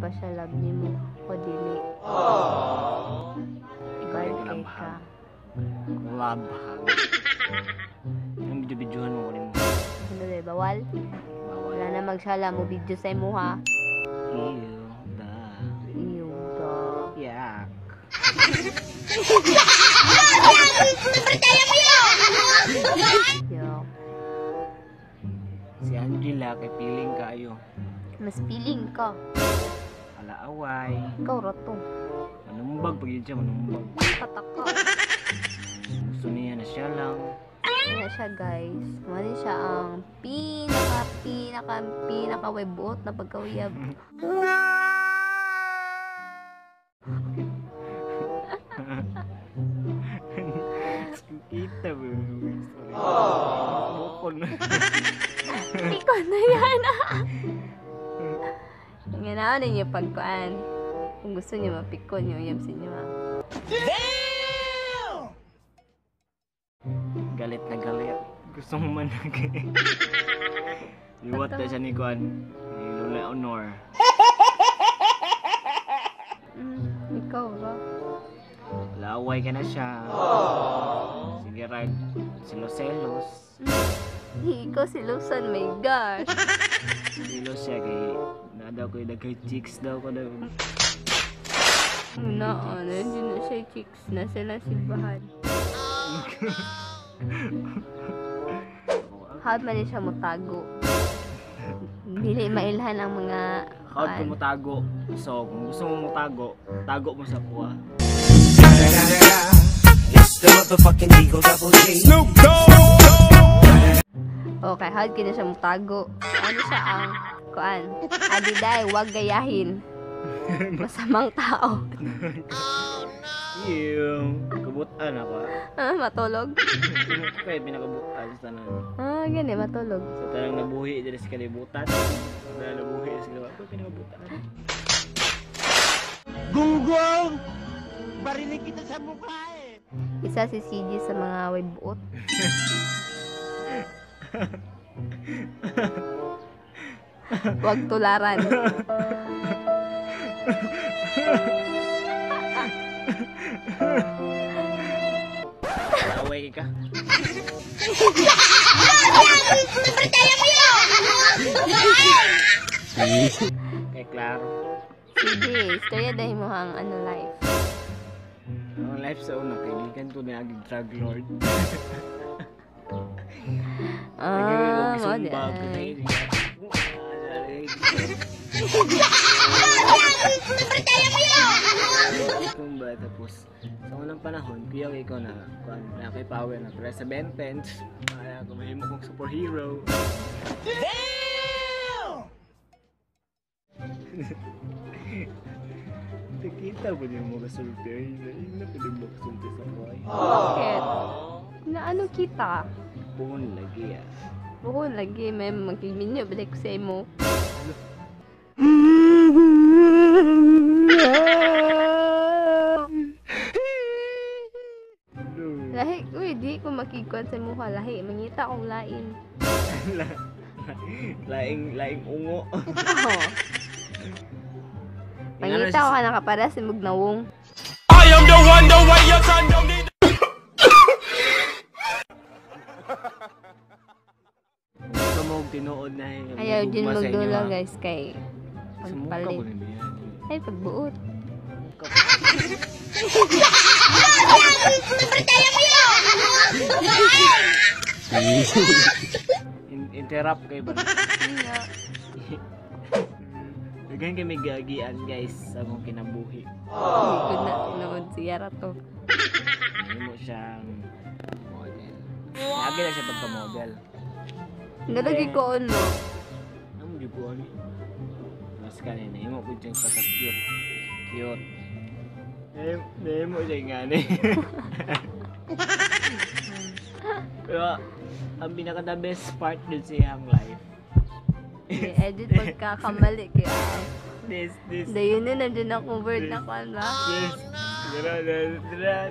pa siya love ni mo o dili. Ikaw yung Kay ka. love hug. Yung video-videohan mo ko rin mo. Ano na, bawal? Bawal. Wala na magsala mo video sa imo ha. Ew, da. Iyong dog. Yak. Yuck. Si Angela kay piling kayo. Mas feeling ka. Alaaway. Ikaw rato. Manumbag pag yun siya, manumbag. Pataka. Gusto niya na siya lang. Kaya siya guys. Mali siya ang pinaka webot na pagkawiyab. Kita ba yung story? Bukol na. Ikaw na yan Nga na ninyo pagkuan. Kung gusto niyo mapikon niyo, uyab sa inyo ha. Galit na galit. Gusto mo managay. Iwat na siya ni Kuan. Ni Lola Honor. Ikaw ba? Laway ka na siya. Sige rag. Silo-selos. Ikaw si Lusan, my gosh. Silo siya kay nadaw ko yung nagkay chicks daw ko daw. Nandiyan na siya chicks na sila simbahan. Hawad man siya mutago. Dili mailhan ang mga Hawad ko mo tago. So kung gusto mo tago, tago mo sa kuha. It's the motherfucking Eagle Double G. Snoop Dogg. Okay, hawad kina siya mutago. Ano siya ang kuan? Adiday, wag gayahin. Masamang tao. Yung kabutan ako. Matulog? Kaya pinakabutan sa tanan. Gani, matulog. Sa tanang nabuhi dito sa kalibutan. Sa nabuhi sa kalibutan. Ako pinakabutan. Gunggong! Barinig kita sa mukha eh! Isa si CG sa mga webot. Wag tularan. Away ka. Kay Claro. Sige, istorya dahil mo hang ano life. Ang life sa una, kaibigan ko na aging drug lord. Mo di ay. Kumba, tapos sa unang panahon, kuya ko na kay power na pala sa Ben 10. Kaya kumahimo kong superhero. Nakita mo niyo mga surprise na ina pa din magsulti sa buhay. Bakit? Na ano kita? Buhon lagi ah. Buhon lagi, may magkiminyo, balik ko sa imo. Lahi, uy, di ko makikuan sa mukha. Lahi, mangita akong lain. Laing ungo. Oo. Mangita ko ka nakapada si Mugnawong. I am the one, the way your son don't need. Gusto mo tinuod na yung Ayaw din gugma sa inyo, magdulo ha? guys kay Sumuka ko pagpalit. rin yan. Ay, pagbuot. Interrupt kayo ba? Nga. Dagan kami gagian guys sa mong kinabuhi. Hindi ko na tinood siya rato. Hindi mo siyang model. Lagi lang siya pagka-model. Nalagi ko ano. Ang di ko ano. Mas kanina, hindi mo ko dyan pagka-cute. Cute. Hindi mo dyan nga na. Pero ang pinaka-the best part dun sa iyang life. Edit pagkakamali kaya. This. Dayon na nandun akong word na kwan ba? Yes.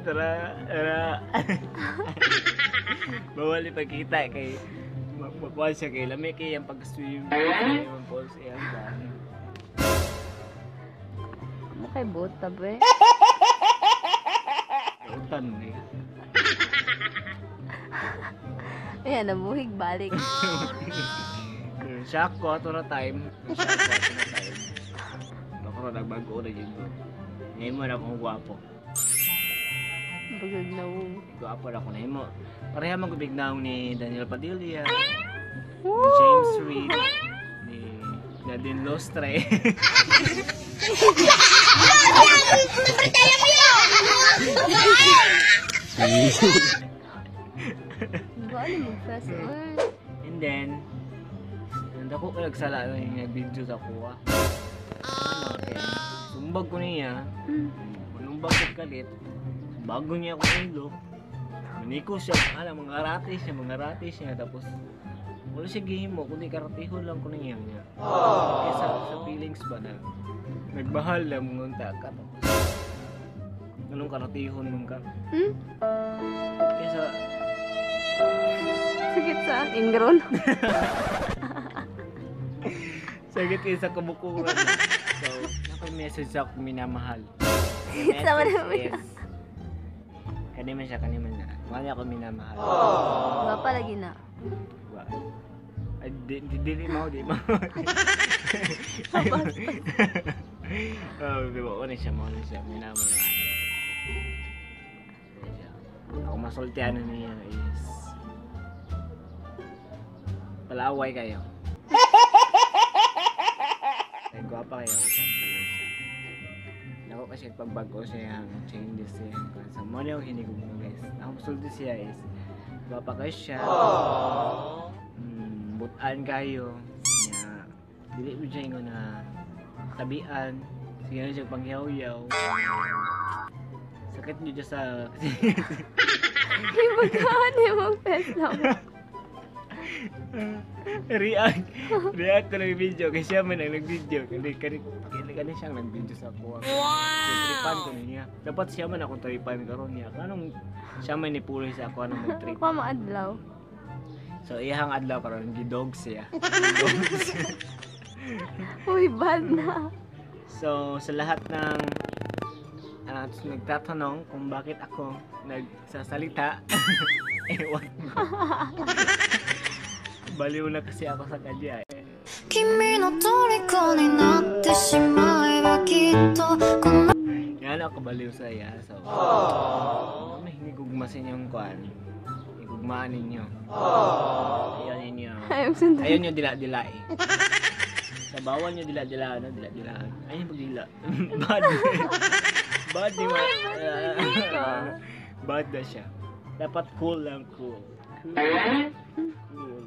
Tara. Bawal ipagkita kay makuha siya kay lami kay ang pag-swim. Yung pulse yan. kay buta be. Utan mo eh. Ayan, nabuhig balik. Shock ko ato na time. Ako na nagbago na yun ko. Ngayon mo na akong gwapo. Bagag na mo. Gwapo na ako na mo. Pareha magubignaw ni Daniel Padilla, ni James Reid, ni Nadine Lostre. Gano'n mag-fast on. And then, ako ko nagsala na yung nag-video sa kuha. Sumbag ko niya. Manumbag ko kalit. Bago niya ako ilo. Maniko siya. Mga ratis siya. Tapos, wala siya gihimo. Kundi karatihon lang ko niya. Kaya sa feelings ba na nagbahal lang mong ka. Anong karatihon mong ka? Kaya sa... Sakit sa ingron. Sagit kayo sa kabukuran. So, naka-message ako minamahal. Sama naman Yes. Kaniman siya. Mahal niya ako minamahal. Bapa lagi na. Diba? Ay, di mo. Oh, diba? Ano siya. Minamahal. Ako masultihan na niya is palaaway kayo. Ay, gwapa kayo. Ako kasi pagbago siya ang changes siya. Sa mga yung hinigog mo guys. Ang masulti siya is gwapa kayo siya. Butaan kayo. Dili mo siya yung na tabian. Sige na siya pangyaw-yaw. Sakit niyo dyan sa... Ibagahan yung mag-fast na mo. React ko ng video kasi siya man ang nag-video. Kani siyang nag-video sa ako. Tripan ko niya. Dapat siya man akong tripan karon niya. Kanong siya man nipuloy sa ako anong mag-trip. Pa maadlaw. So iyang adlaw karon gidog siya. Uy, bad na. So sa lahat ng nagtatanong kung bakit ako nagsasalita, ewan ko. Baliw na kasi ako sa kanya eh. 君の虜になってしまえばきっとこの Yan ako baliw sa iya. So, hinigugmasin yung kuan. Higugmaan ninyo. Ayaw ninyo. Ayaw nyo dila-dila eh. Sa bawal nyo dila-dila, dila-dila. Ayaw magdila. Bad. Bad di ba? Bad na siya. Dapat cool lang, cool. Cool.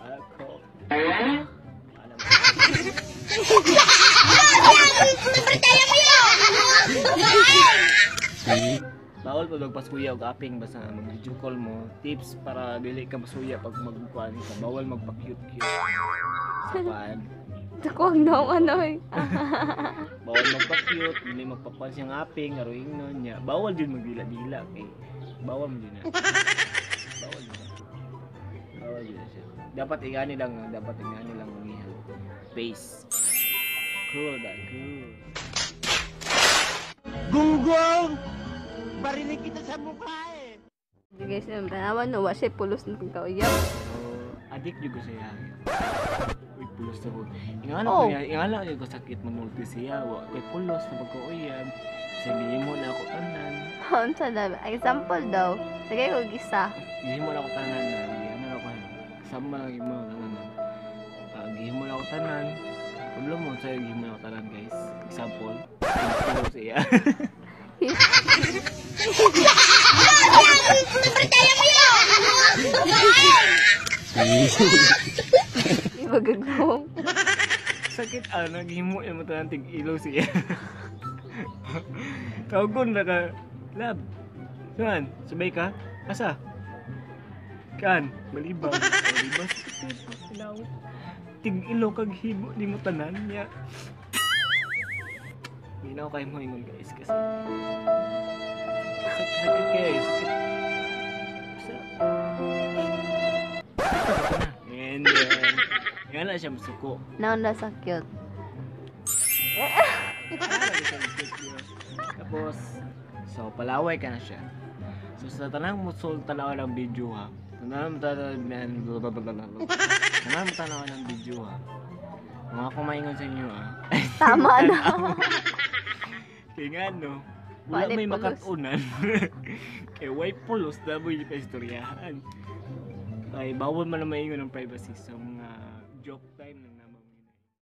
Ako. Alam mo. Bawal po magpasuya o aping basta mag-video call mo. Tips para dili ka masuya pag magkuhan ka. Bawal magpa-cute-cute. Sa kuhan. Takuwag na ako ano eh. Bawal magpa-cute, dili magpapan siyang aping, aruing nun niya. Bawal din magdila-dila kay. Bawal mo din na. Bawal din na. Bawal din na siya. Dapat ingani lang ang iyang face. Cool da, cool. Gunggong! Barinig kita sa mukha eh! Guys, tanawan no, wala pulos na kung kauyab. So, adik juga siya. Uy, pulos na po. Ingala ko sakit mamulti siya. Uy, pulos na pagkauyab. Sige mo na ako tanan. Unsa na? Example daw. Sige ko gisa. Gihimo na ako tanan na. Ano na ako. Sama lang gihimo na tanan. Gihimo na ako tanan. Problem mo sa'yo gihimo na ako tanan guys. Example. Pulos siya. Ibagagong. Sakit gihimo yung mata ng tig-ilaw siya. Tawagon na ka. Lab. Saan? Sabay ka? Asa? Kaan? Malibang. Malibang. Tig-ilaw kag himo di mo tanan niya. Hindi na ako kayo moingon guys kasi sakit kayo eh. Sakit. And then, yan na siya masuko. Naon na sa cute. Tapos, so palaway ka na siya. So sa tanang musol tanaw ng video ha. Tanang tanaw ng video ha. Mga kumaingon sa inyo ha. Tama na. Kaya nga no, wala Wala may pulos. makatunan. Kaya way pulos na mo yung istoryahan. Ay, bawal man na maingon ng privacy sa mga joke